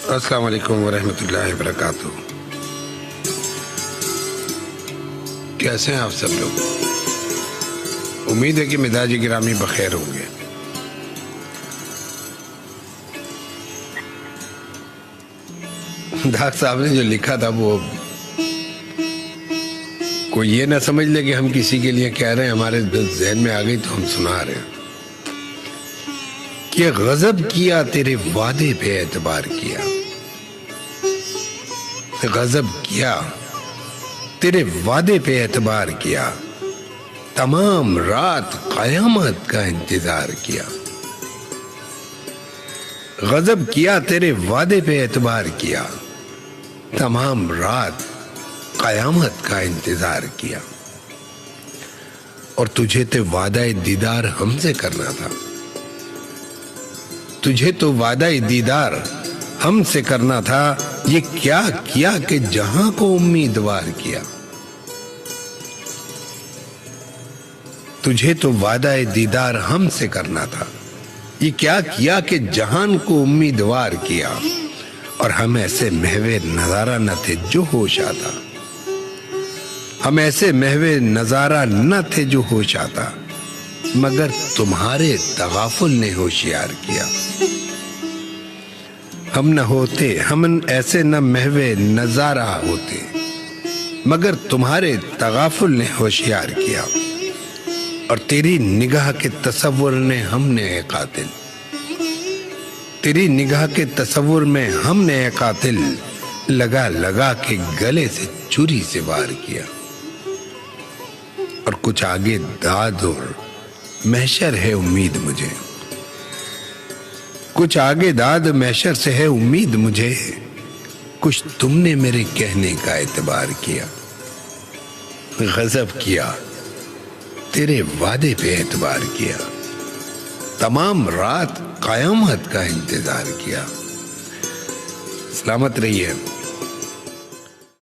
अस्सलाम वालेकुम वरहमतुल्लाहि वबरकातुहू। कैसे हैं आप सब लोग? उम्मीद है कि मिजाज गिरामी बखैर होंगे। दाग साहब ने जो लिखा था वो कोई ये ना समझ ले कि हम किसी के लिए कह रहे हैं, हमारे जहन में आ गई तो हम सुना रहे हैं कि गजब किया तेरे वादे पे एतबार किया, गजब किया तेरे वादे पे एतबार किया, तमाम रात कयामत का इंतजार किया। गजब किया तेरे वादे पे एतबार किया, तमाम रात कयामत का इंतजार किया। और तुझे तो वादा दीदार हमसे करना था, तुझे तो वादा दीदार हमसे करना था। ये क्या किया कि जहां को उम्मीदवार किया। तुझे तो वादा दीदार हमसे करना था, ये क्या किया कि जहान को उम्मीदवार किया। और हम ऐसे महवे नजारा न थे जो होश आता, हम ऐसे महवे नजारा न थे जो होश आता, मगर तुम्हारे तगाफुल ने होशियार किया। हम न होते, हम ऐसे न महवे नजारा होते, मगर तुम्हारे तगाफुल ने होशियार किया। और तेरी निगाह के तसव्वुर ने हमने ए कातिल, तेरी निगाह के तसव्वुर में हमने ए कातिल लगा लगा के गले से छुरी से वार किया। और कुछ आगे दाद और महशर है उम्मीद मुझे, कुछ आगे दाद महशर से है उम्मीद मुझे। कुछ तुमने मेरे कहने का एतबार किया, गजब किया तेरे वादे पे एतबार किया, तमाम रात कयामत का इंतजार किया। सलामत रहिए।